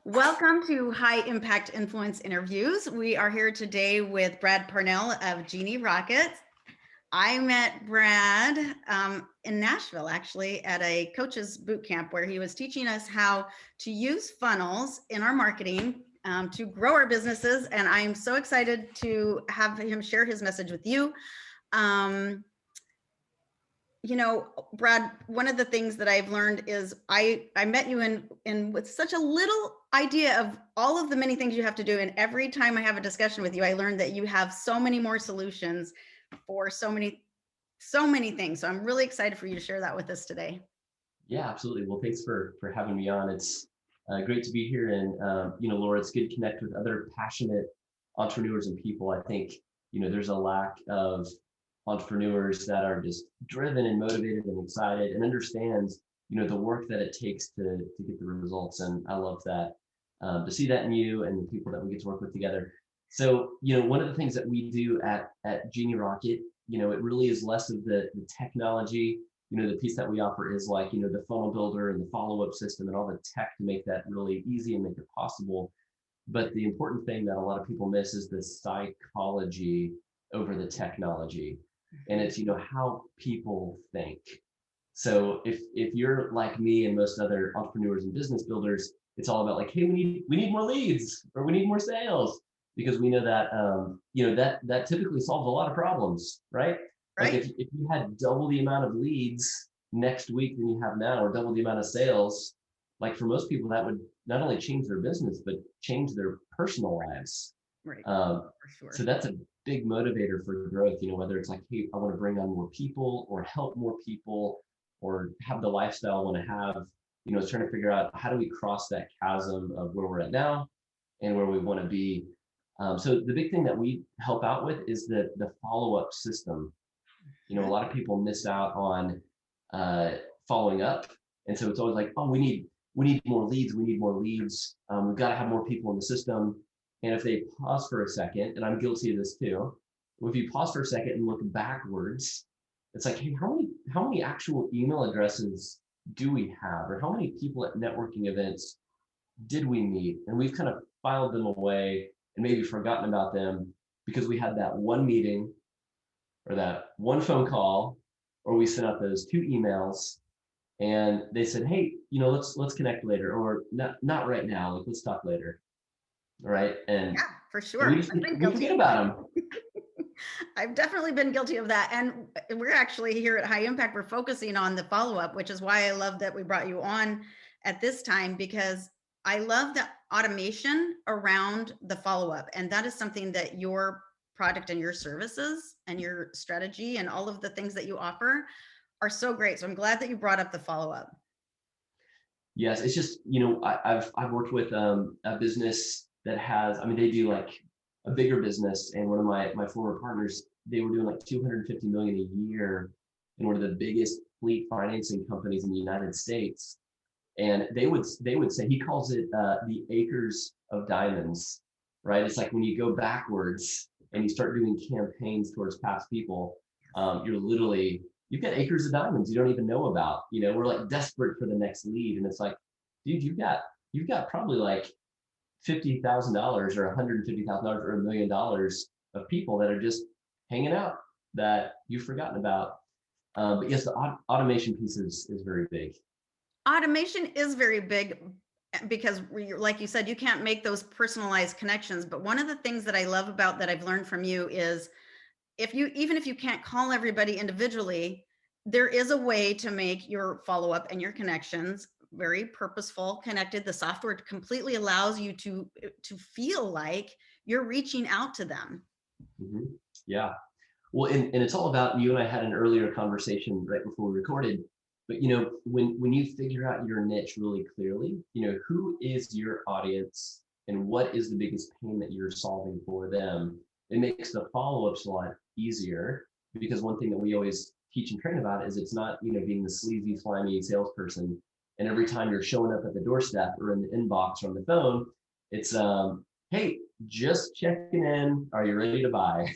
Welcome to High Impact Influence Interviews. We are here today with Brad Parnell of Genie Rockets. I met Brad in Nashville, actually, at a coach's boot camp where he was teaching us how to use funnels in our marketing to grow our businesses. And I'm so excited to have him share his message with you. Brad, one of the things that I've learned is I met you in with such a little idea of all of the many things you have to do. And every time I have a discussion with you, I learned that you have so many more solutions for so many things. So I'm really excited for you to share that with us today. Yeah, absolutely. Well, thanks for having me on. It's great to be here. And, Laura, it's good to connect with other passionate entrepreneurs and people. I think, there's a lack of entrepreneurs that are just driven and motivated and excited and understands, the work that it takes to get the results. And I love that, to see that in you and the people that we get to work with together. So, one of the things that we do at Genie Rocket, it really is less of the technology. The piece that we offer is like, the funnel builder and the follow-up system and all the tech to make that really easy and make it possible. But the important thing that a lot of people miss is the psychology over the technology. And it's, how people think. So if you're like me and most other entrepreneurs and business builders, it's all about like, hey, we need more leads or we need more sales, because we know that, that typically solves a lot of problems, right? Like if you had double the amount of leads next week than you have now, or double the amount of sales, like for most people, that would not only change their business, but change their personal lives. Right. For sure. So that's a big motivator for growth, whether it's like, hey, I want to bring on more people or help more people or have the lifestyle I want to have, it's trying to figure out how do we cross that chasm of where we're at now and where we want to be. So the big thing that we help out with is the follow-up system. A lot of people miss out on following up. And so it's always like, oh, we need more leads. We need more leads. We've got to have more people in the system. And if they pause for a second, and I'm guilty of this too, if you pause for a second and look backwards, it's like, hey, how many actual email addresses do we have? Or how many people at networking events did we meet? And we've kind of filed them away and maybe forgotten about them because we had that one meeting or that one phone call, or we sent out those two emails and they said, hey, let's connect later, or not right now, like let's talk later. Right. And yeah, for sure. We forget about them. I've definitely been guilty of that. And we're actually here at High Impact, we're focusing on the follow-up, which is why I love that we brought you on at this time, because I love the automation around the follow-up. And that is something that your product and your services and your strategy and all of the things that you offer are so great. So I'm glad that you brought up the follow-up. Yes, it's just, I've worked with a business that has, they do like a bigger business, and one of my former partners, they were doing like 250 million a year in one of the biggest fleet financing companies in the United States. And they would say, he calls it the acres of diamonds, right? It's like when you go backwards and you start doing campaigns towards past people, you've got acres of diamonds you don't even know about. We're like desperate for the next lead. And it's like, dude, you've got probably like $50,000 or $150,000 or $1 million of people that are just hanging out that you've forgotten about. But yes, the automation piece is very big. Automation is very big because, like you said, you can't make those personalized connections. But one of the things that I love about that I've learned from you is even if you can't call everybody individually, there is a way to make your follow-up and your connections very purposeful, connected. The software completely allows you to feel like you're reaching out to them. Mm-hmm. Yeah. Well, and it's all about, you and I had an earlier conversation right before we recorded, but when you figure out your niche really clearly, who is your audience and what is the biggest pain that you're solving for them, it makes the follow-ups a lot easier, because one thing that we always teach and train about is it's not, being the sleazy, slimy salesperson. And every time you're showing up at the doorstep or in the inbox or on the phone, it's, hey, just checking in. Are you ready to buy?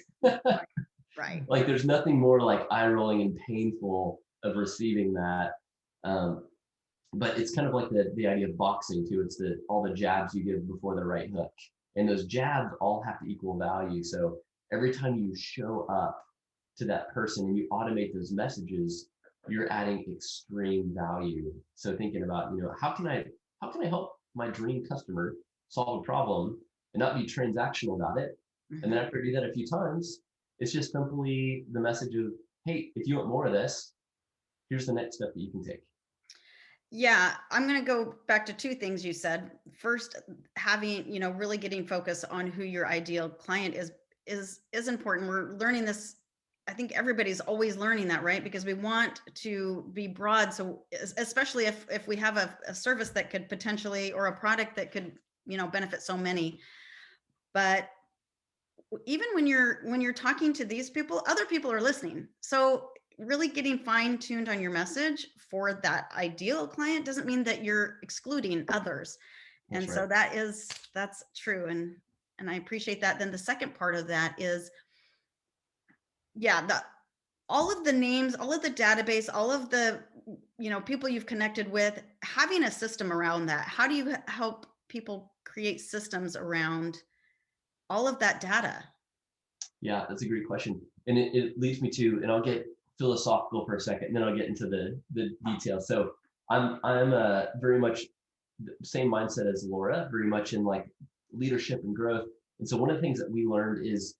Right. Like there's nothing more like eye rolling and painful of receiving that. but it's kind of like the idea of boxing too. It's all the jabs you give before the right hook. And those jabs all have to equal value. So every time you show up to that person and you automate those messages, you're adding extreme value. So thinking about, how can I help my dream customer solve a problem and not be transactional about it? And then Mhm. after I do that a few times, it's just simply the message of, hey, if you want more of this, here's the next step that you can take. Yeah, I'm going to go back to two things you said. First, having, really getting focus on who your ideal client is important. We're learning this. I think everybody's always learning that, right? Because we want to be broad. So especially if we have a service that could potentially, or a product that could, benefit so many. But even when you're talking to these people, other people are listening. So really getting fine tuned on your message for that ideal client doesn't mean that you're excluding others. That's And right. so that's true. And I appreciate that. Then the second part of that is, yeah, all of the names, all of the database, all of the, people you've connected with, having a system around that. How do you help people create systems around all of that data? Yeah, that's a great question. And it leads me to, and I'll get philosophical for a second, and then I'll get into the details. So I'm very much the same mindset as Laura, very much in like leadership and growth. And so one of the things that we learned is,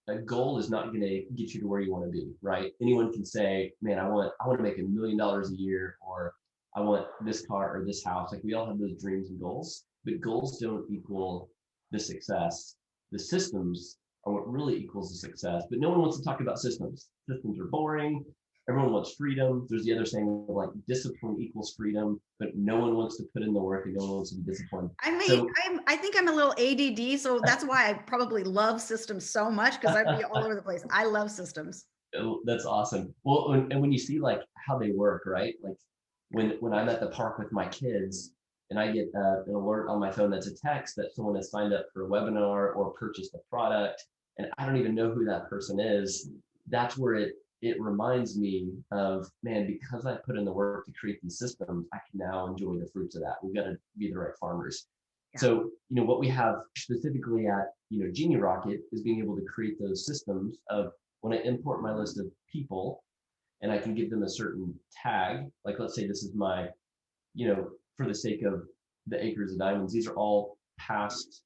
a goal is not going to get you to where you want to be, right? Anyone can say, man, I want to make $1 million a year, or I want this car or this house. Like we all have those dreams and goals, but goals don't equal the success. The systems are what really equals the success. But no one wants to talk about systems. Systems are boring. Everyone wants freedom. There's the other saying of like discipline equals freedom, but no one wants to put in the work and no one wants to be disciplined. I mean, So I think I'm a little ADD, so that's why I probably love systems so much, because I'd be all over the place. I love systems. that's awesome. Well, and when you see like how they work, right? Like when I'm at the park with my kids and I get an alert on my phone that's a text that someone has signed up for a webinar or purchased a product, and I don't even know who that person is, that's where it reminds me of, man, because I put in the work to create these systems, I can now enjoy the fruits of that. We've got to be the right farmers. Yeah. So, what we have specifically at, Genie Rocket is being able to create those systems of when I import my list of people and I can give them a certain tag, like let's say this is my, for the sake of the acres of diamonds, these are all past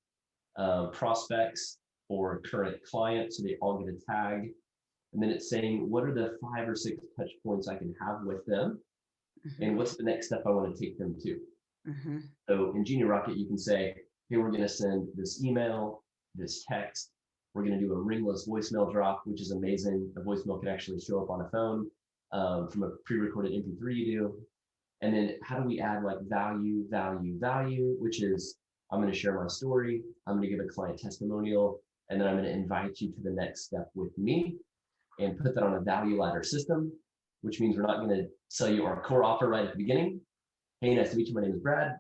prospects or current clients, so they all get a tag. And then it's saying, what are the 5 or 6 touch points I can have with them? And what's the next step I want to take them to? Mm-hmm. So in Genie Rocket, you can say, hey, we're going to send this email, this text. We're going to do a ringless voicemail drop, which is amazing. The voicemail can actually show up on a phone from a pre-recorded MP3 you do. And then how do we add like value, value, value, which is I'm going to share my story. I'm going to give a client testimonial, and then I'm going to invite you to the next step with me and put that on a value ladder system, which means we're not going to sell you our core offer right at the beginning. Hey, nice to meet you. My name is Brad.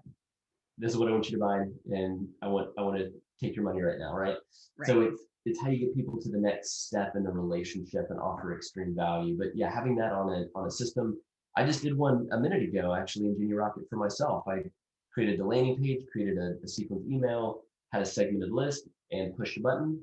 This is what I want you to buy, and I want to take your money right now, right? Right. So it's how you get people to the next step in the relationship and offer extreme value. But yeah, having that on a system. I just did one a minute ago, actually, in Genie Rocket for myself. I created a landing page, created a sequence email, had a segmented list, and pushed a button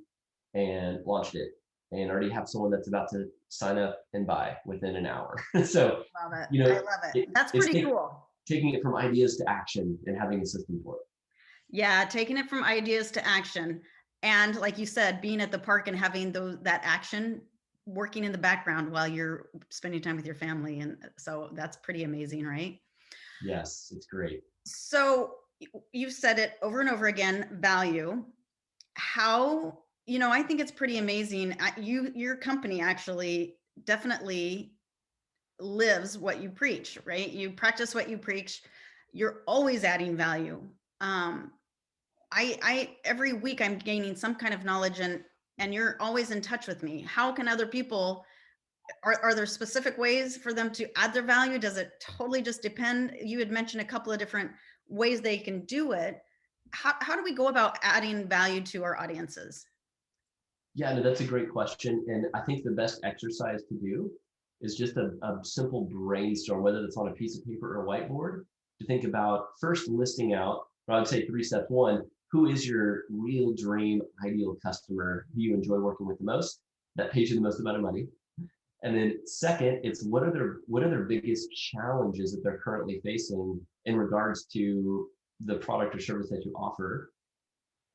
and launched it. And already have someone that's about to sign up and buy within an hour. So, Love it. you I know, love it. it, That's it's pretty cool. taking it from ideas to action and having a system for it. Yeah, taking it from ideas to action. And like you said, being at the park and having that action working in the background while you're spending time with your family. And so that's pretty amazing, right? Yes, it's great. So you've said it over and over again, value. How, I think it's pretty amazing. Your company actually definitely lives what you preach, right? You practice what you preach. You're always adding value. Um, I every week I'm gaining some kind of knowledge, and you're always in touch with me. How can other people, are there specific ways for them to add their value? Does it totally just depend? You had mentioned a couple of different ways they can do it. How do we go about adding value to our audiences? Yeah, no, that's a great question. And I think the best exercise to do is just a simple brainstorm, whether it's on a piece of paper or a whiteboard, to think about first listing out, or I would say 3 steps. One, who is your real dream ideal customer who you enjoy working with the most, that pays you the most amount of money? And then second, it's what are their biggest challenges that they're currently facing in regards to the product or service that you offer,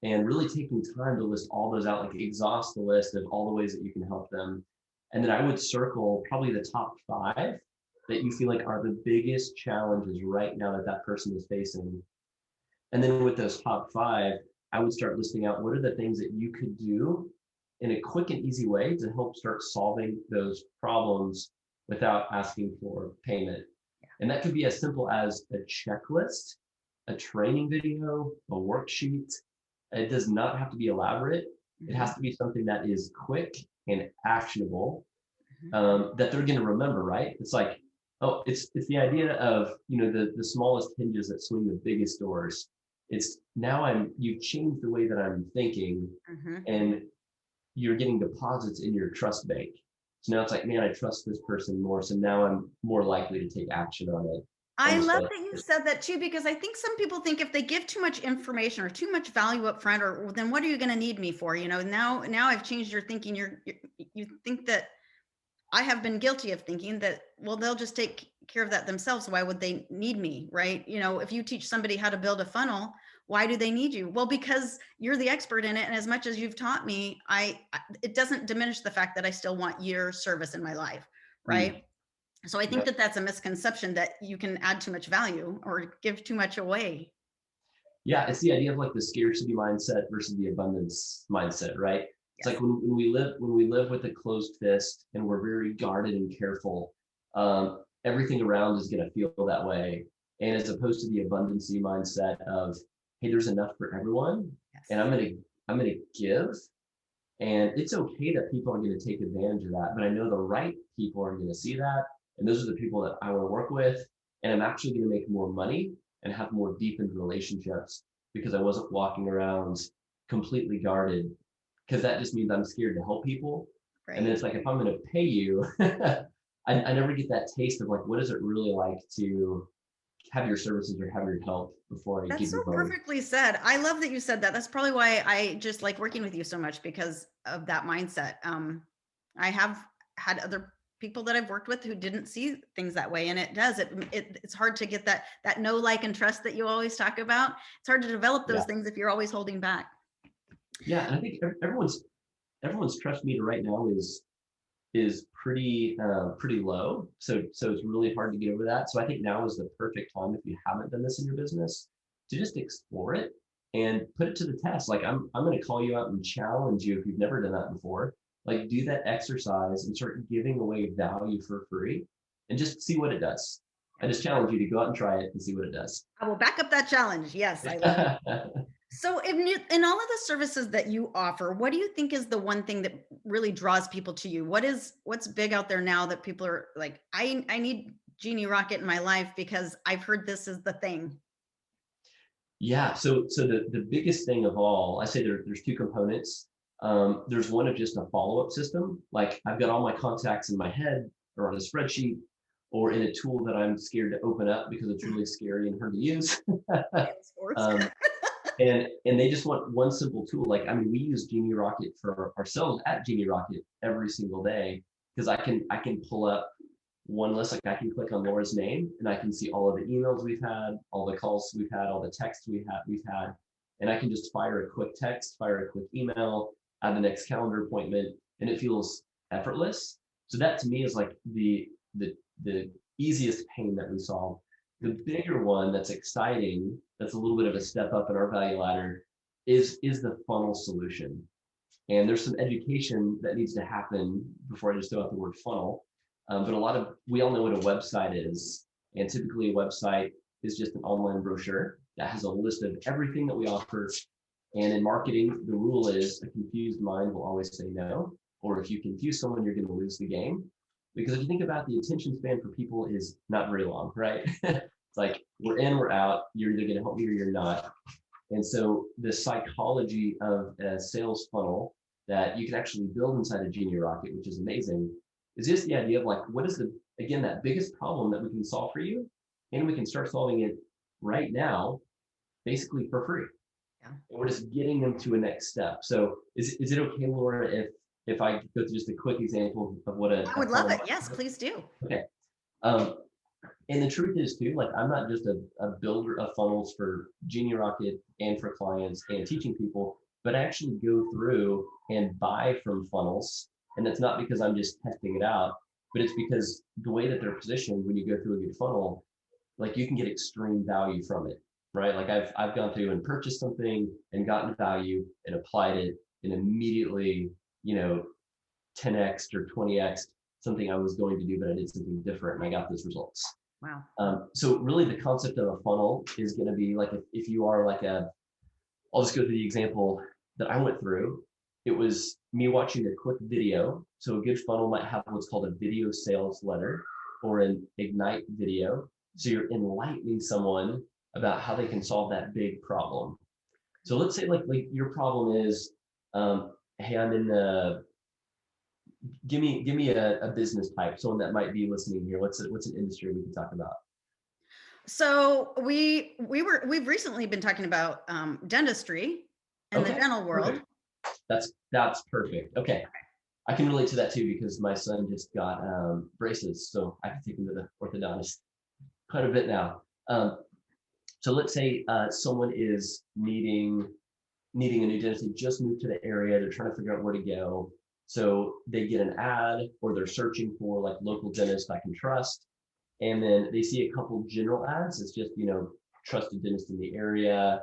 and really taking time to list all those out, like exhaust the list of all the ways that you can help them. And then I would circle probably the top 5 that you feel like are the biggest challenges right now that that person is facing. And then with those top 5, I would start listing out what are the things that you could do in a quick and easy way to help start solving those problems without asking for payment. And that could be as simple as a checklist, a training video, a worksheet. It does not have to be elaborate. It has to be something that is quick and actionable, that they're going to remember, right? It's like, oh, it's the idea of, the smallest hinges that swing the biggest doors. It's now you've changed the way that I'm thinking, and you're getting deposits in your trust bank. So now it's like, man, I trust this person more. So now I'm more likely to take action on it. I love that you said that too, because I think some people think if they give too much information or too much value up front, or then what are you going to need me for? Now I've changed your thinking. You think that I have been guilty of thinking that, well, they'll just take care of that themselves. Why would they need me? Right. If you teach somebody how to build a funnel, why do they need you? Well, because you're the expert in it. And as much as you've taught me, it doesn't diminish the fact that I still want your service in my life. Right. So I think that that's a misconception, that you can add too much value or give too much away. Yeah, it's the idea of like the scarcity mindset versus the abundance mindset, right? It's like when we live with a closed fist and we're very guarded and careful, everything around is going to feel that way. And as opposed to the abundancy mindset of, hey, there's enough for everyone, and I'm gonna give, and it's okay that people are going to take advantage of that, but I know the right people are going to see that, and those are the people that I want to work with, and I'm actually going to make more money and have more deepened relationships because I wasn't walking around completely guarded, because that just means I'm scared to help people. Right. And then it's like, if I'm going to pay you, I never get that taste of like, what is it really like to have your services or have your help before I give you money. That's so perfectly said. I love that you said that. That's probably why I just like working with you so much, because of that mindset. I have had other people that I've worked with who didn't see things that way, and it's hard to get that know, like, and trust that you always talk about. It's hard to develop those things if you're always holding back. Yeah, and I think everyone's trust meter right now is pretty low. So it's really hard to get over that. So I think now is the perfect time, if you haven't done this in your business, to just explore it and put it to the test. Like I'm going to call you out and challenge you if you've never done that before. Like do that exercise and start giving away value for free and just see what it does. I just challenge you to go out and try it and see what it does. I will back up that challenge. Yes, I love it. So in all of the services that you offer, what do you think is the one thing that really draws people to you? What's big out there now that people are like, I need Genie Rocket in my life because I've heard this is the thing? Yeah, so the biggest thing of all, I say there's 2 components. There's one of just a follow-up system. Like I've got all my contacts in my head or on a spreadsheet or in a tool that I'm scared to open up because it's really scary and hard to use. And they just want one simple tool. Like, I mean, we use Genie Rocket for ourselves at Genie Rocket every single day, because I can pull up one list. Like I can click on Laura's name and I can see all of the emails we've had, all the calls we've had, all the texts we've had, and I can just fire a quick text, fire a quick email, add the next calendar appointment, and it feels effortless. So that to me is like the easiest pain that we solve. The bigger one that's exciting, that's a little bit of a step up in our value ladder, is the funnel solution. And there's some education that needs to happen before I just throw out the word funnel. But we all know what a website is. And typically a website is just an online brochure that has a list of everything that we offer. And in marketing, the rule is a confused mind will always say no. Or if you confuse someone, you're going to lose the game. Because if you think about the attention span for people is not very long, right? It's like we're in, we're out. You're either going to help me or you're not. And so the psychology of a sales funnel that you can actually build inside a Genie Rocket, which is amazing, is just the idea of like, what is again, that biggest problem that we can solve for you? And we can start solving it right now, basically for free. Yeah. And we're just getting them to a next step. So is it okay, Laura, if I go through just a quick example of what I a would love funnel it. might Yes, look? please do. Okay. Um, and the truth is too, like I'm not just a builder of funnels for Genie Rocket and for clients and teaching people, but I actually go through and buy from funnels. And that's not because I'm just testing it out, but it's because the way that they're positioned when you go through a good funnel, like you can get extreme value from it, right? Like I've gone through and purchased something and gotten value and applied it and immediately, you know, 10x or 20x something I was going to do, but I did something different and I got those results. Wow. So really the concept of a funnel is going to be like if you are like I'll just go through the example that I went through. It was me watching a quick video. So a good funnel might have what's called a video sales letter or an ignite video. So you're enlightening someone about how they can solve that big problem. So let's say like your problem is, hey, I'm in the give me a business type, someone that might be listening here. What's an industry we can talk about? So we've recently been talking about dentistry and the Okay, dental world. perfect. That's perfect. Okay, I can relate to that too because my son just got braces, so I can take him to the orthodontist quite a bit now. So let's say someone is needing a new dentist. They just moved to the area. They're trying to figure out where to go. So they get an ad or they're searching for like local dentist I can trust. And then they see a couple general ads. It's just, trusted dentist in the area,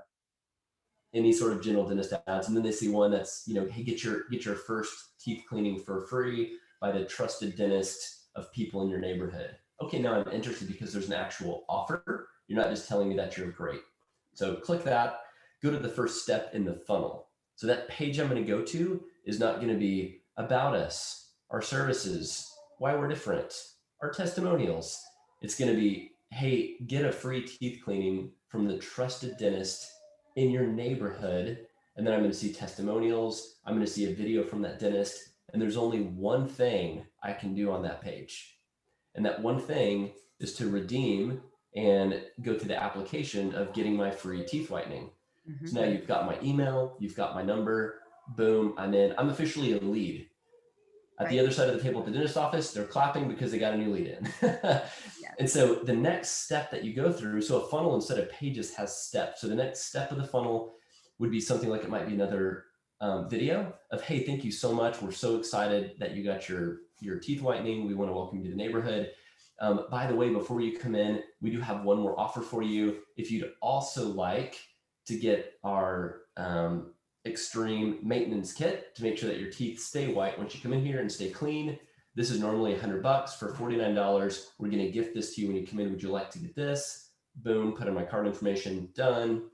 any sort of general dentist ads. And then they see one that's, hey, get your first teeth cleaning for free by the trusted dentist of people in your neighborhood. Okay, now I'm interested because there's an actual offer. You're not just telling me that you're great. So click that, go to the first step in the funnel. So that page I'm going to go to is not going to be about us, our services, why we're different, our testimonials. It's going to be, hey, get a free teeth cleaning from the trusted dentist in your neighborhood. And then I'm going to see testimonials. I'm going to see a video from that dentist. And there's only one thing I can do on that page. And that one thing is to redeem and go through the application of getting my free teeth whitening. Mm-hmm. So now you've got my email, you've got my number, boom, I'm in. I'm officially a lead. At the other side of the table at the dentist office, they're clapping because they got a new lead in. Yes. And so the next step that you go through, so a funnel instead of pages has steps. So the next step of the funnel would be something like it might be another video of, hey, thank you so much. We're so excited that you got your teeth whitening. We want to welcome you to the neighborhood. By the way, before you come in, we do have one more offer for you. If you'd also like to get our extreme maintenance kit to make sure that your teeth stay white once you come in here and stay clean. This is normally $100 for $49. We're going to gift this to you when you come in. Would you like to get this? Boom, put in my card information, done.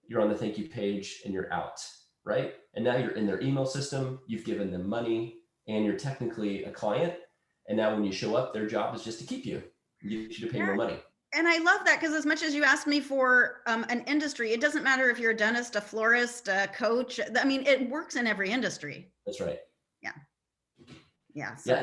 You're on the thank you page and you're out, right? And now you're in their email system. You've given them money and you're technically a client. And now when you show up, their job is just to keep you, get you to pay more money. And I love that because as much as you asked me for an industry, it doesn't matter if you're a dentist, a florist, a coach. I mean, it works in every industry. That's right. Yeah. Yeah. So. Yeah,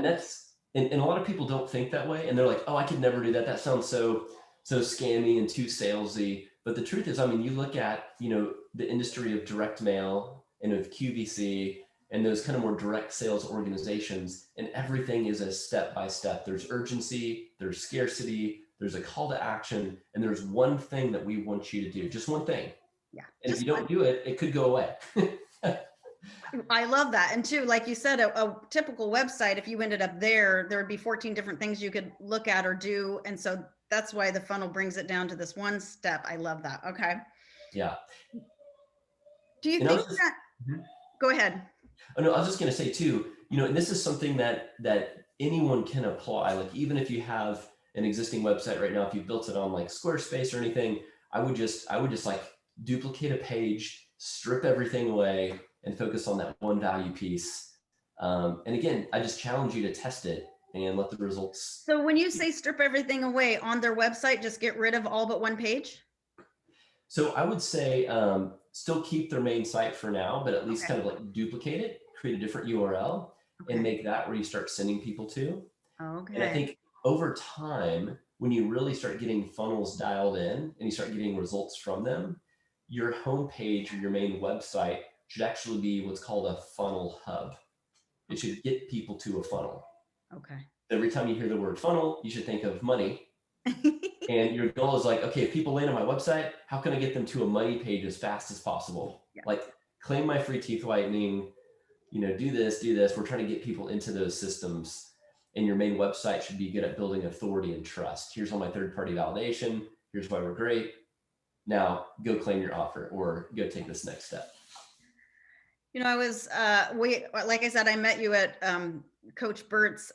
and and a lot of people don't think that way, and they're like, "Oh, I could never do that. That sounds so scammy and too salesy." But the truth is, I mean, you look at the industry of direct mail and of QVC and those kind of more direct sales organizations, and everything is a step by step. There's urgency, there's scarcity, there's a call to action, and there's one thing that we want you to do, just one thing. Yeah. And if you don't do it, it could go away. I love that. And too, like you said, a typical website, if you ended up there would be 14 different things you could look at or do. And so that's why the funnel brings it down to this one step. I love that. Okay. Yeah. Do you think that, go ahead. Oh no, I was just going to say too, and this is something that anyone can apply. Like even if you have an existing website right now, if you built it on like Squarespace or anything, I would just like duplicate a page, strip everything away, and focus on that one value piece. And again, I just challenge you to test it and let the results. So when you say strip everything away on their website, just get rid of all but one page? So I would say still keep their main site for now, but at least kind of like duplicate it, create a different URL, and make that where you start sending people to. And I Okay. think over time, when you really start getting funnels dialed in and you start getting results from them, your homepage or your main website should actually be what's called a funnel hub. It should get people to a funnel. Okay. Every time you hear the word funnel, you should think of money. And your goal is like, okay, if people land on my website, how can I get them to a money page as fast as possible? Yeah. Like, claim my free teeth whitening, do this, do this. We're trying to get people into those systems. And your main website should be good at building authority and trust. Here's all my third-party validation. Here's why we're great. Now go claim your offer or go take this next step. I was like I said, I met you at Coach Bert's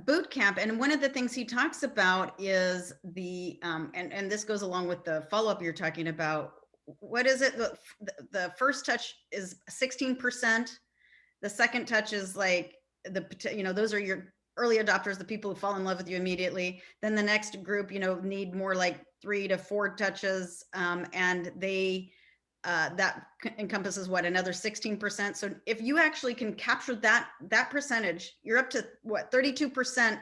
boot camp, and one of the things he talks about is the and this goes along with the follow-up you're talking about. What is it? The first touch is 16%. The second touch is like those are your early adopters, the people who fall in love with you immediately. Then the next group, need more like 3 to 4 touches, and they that encompasses what, another 16%. So if you actually can capture that percentage, you're up to what, 32%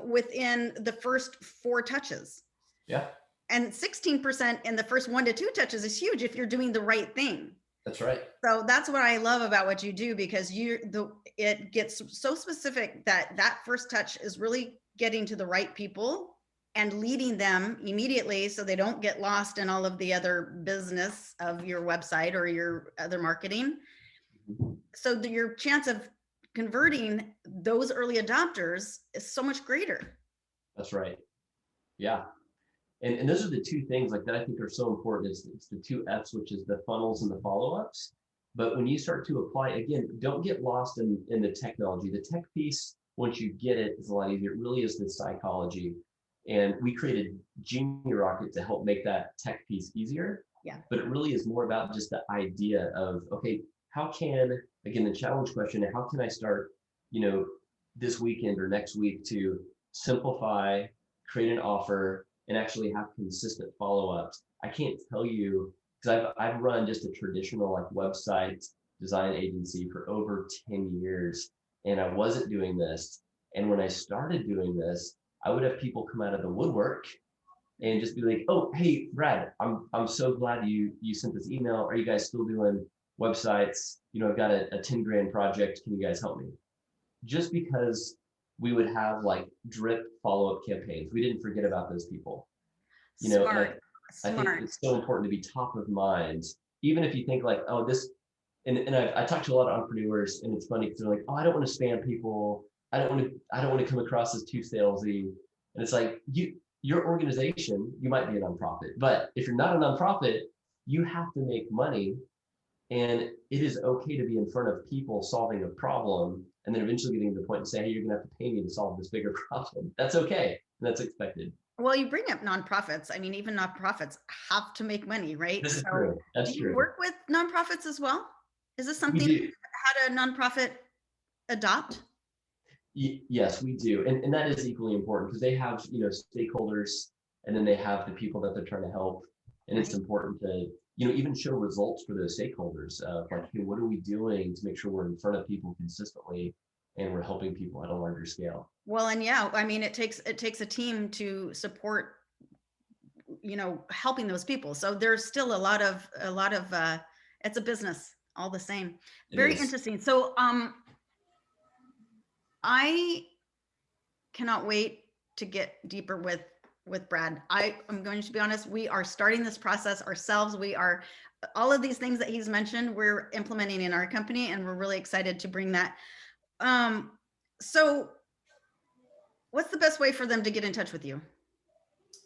within the first 4 touches. Yeah. And 16% in the first 1 to 2 touches is huge if you're doing the right thing. That's right. So that's what I love about what you do, because it gets so specific that first touch is really getting to the right people and leading them immediately so they don't get lost in all of the other business of your website or your other marketing. So your chance of converting those early adopters is so much greater. That's right. Yeah. And those are the two things like that I think are so important. It's the 2 F's, which is the funnels and the follow-ups. But when you start to apply, again, don't get lost in the technology. The tech piece, once you get it, is a lot easier. It really is the psychology. And we created Genie Rocket to help make that tech piece easier. Yeah. But it really is more about just the idea of, okay, how can, again, the challenge question, how can I start, this weekend or next week to simplify, create an offer, and actually have consistent follow-ups. I can't tell you, because I've run just a traditional like website design agency for over 10 years, and I wasn't doing this. And when I started doing this, I would have people come out of the woodwork and just be like, "Oh, hey, Brad, I'm so glad you sent this email. Are you guys still doing websites? I've got a 10 grand project. Can you guys help me?" Just because we would have like drip follow-up campaigns. We didn't forget about those people. Smart. I think it's so important to be top of mind, even if you think like, oh, this, and I talked to a lot of entrepreneurs, and it's funny because they're like, oh, I don't want to spam people. I don't want to come across as too salesy. And it's like, your organization, you might be a nonprofit, but if you're not a nonprofit, you have to make money. And it is okay to be in front of people solving a problem and then eventually getting to the point and say, hey, you're going to have to pay me to solve this bigger problem. That's okay. And that's expected. Well, you bring up nonprofits. I mean, even nonprofits have to make money, right? This is true. That's do you true. work with nonprofits as well? Is this We something do. you had a nonprofit adopt? Yes, we do. And that is equally important because they have, stakeholders, and then they have the people that they're trying to help. And it's important to, even show results for those stakeholders of like, hey, what are we doing to make sure we're in front of people consistently and we're helping people at a larger scale? Well, and yeah, I mean, it takes a team to support, helping those people. So there's still a lot of it's a business all the same. Very interesting. So I cannot wait to get deeper with Brad. I am going to be honest, we are starting this process ourselves. We are, all of these things that he's mentioned, we're implementing in our company, and we're really excited to bring that. So what's the best way for them to get in touch with you?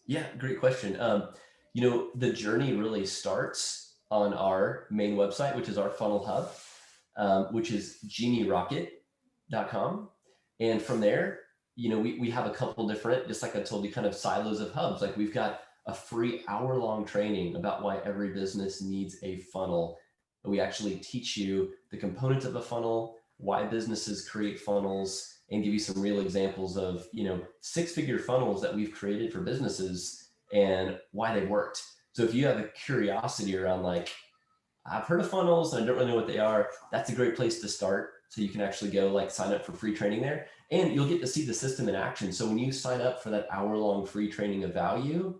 Yeah, great question. The journey really starts on our main website, which is our funnel hub, which is genierocket.com. And from there, we have a couple different, just like I told you, kind of silos of hubs. Like we've got a free hour-long training about why every business needs a funnel. We actually teach you the components of a funnel, why businesses create funnels, and give you some real examples of, 6-figure funnels that we've created for businesses and why they worked. So if you have a curiosity around like, I've heard of funnels and I don't really know what they are, that's a great place to start. So you can actually go like sign up for free training there. And you'll get to see the system in action. So when you sign up for that hour-long free training of value,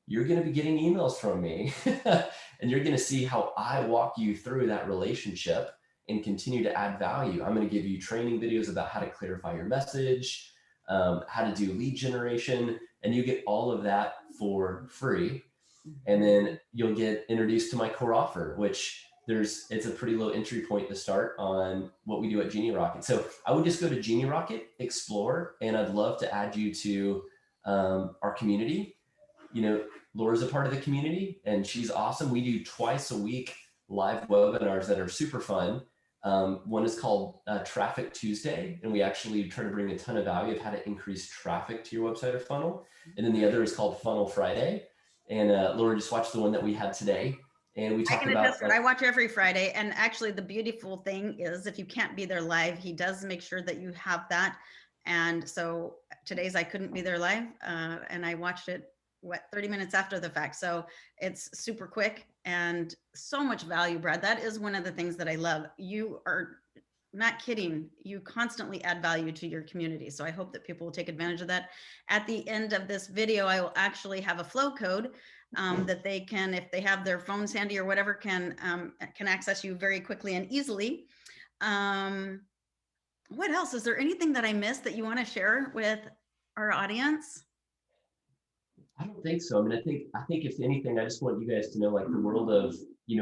you're going to be getting emails from me and you're going to see how I walk you through that relationship and continue to add value. I'm going to give you training videos about how to clarify your message, how to do lead generation, and you get all of that for free. And then you'll get introduced to my core offer, which it's a pretty low entry point to start on what we do at Genie Rocket. So I would just go to Genie Rocket, explore, and I'd love to add you to our community. You know, Laura's a part of the community and she's awesome. We do twice a week live webinars that are super fun. One is called Traffic Tuesday, and we actually try to bring a ton of value of how to increase traffic to your website or funnel. And then the other is called Funnel Friday. And Laura just watched the one that we had today. And we I talked can about attest to it. I watch every Friday. And actually, the beautiful thing is if you can't be there live, he does make sure that you have that. And so today's I couldn't be there live, and I watched it 30 minutes after the fact. So it's super quick and so much value, Brad. That is one of the things that I love. You are not kidding. You constantly add value to your community. So I hope that people will take advantage of that. At the end of this video, I will actually have a flow code that they can, if they have their phones handy or whatever, can access you very quickly and easily. What else? Is there anything that I missed that you want to share with our audience? I don't think so. I mean, I think if anything, I just want you guys to know, like, the world of,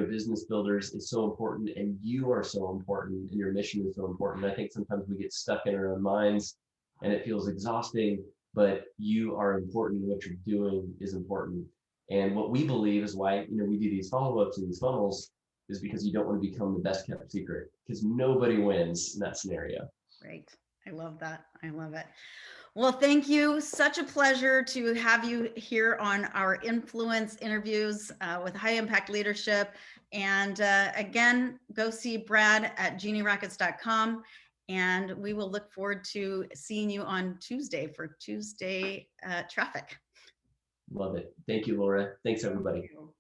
business builders is so important, and you are so important, and your mission is so important. I think sometimes we get stuck in our own minds and it feels exhausting, but you are important. What you're doing is important. And what we believe is why, we do these follow-ups and these funnels is because you don't want to become the best kept secret, because nobody wins in that scenario. Great. I love that. I love it. Well, thank you. Such a pleasure to have you here on our influence interviews with high impact leadership. And again, go see Brad at genierockets.com. And we will look forward to seeing you on Tuesday for Tuesday traffic. Love it. Thank you, Laura. Thanks, everybody. Thank you.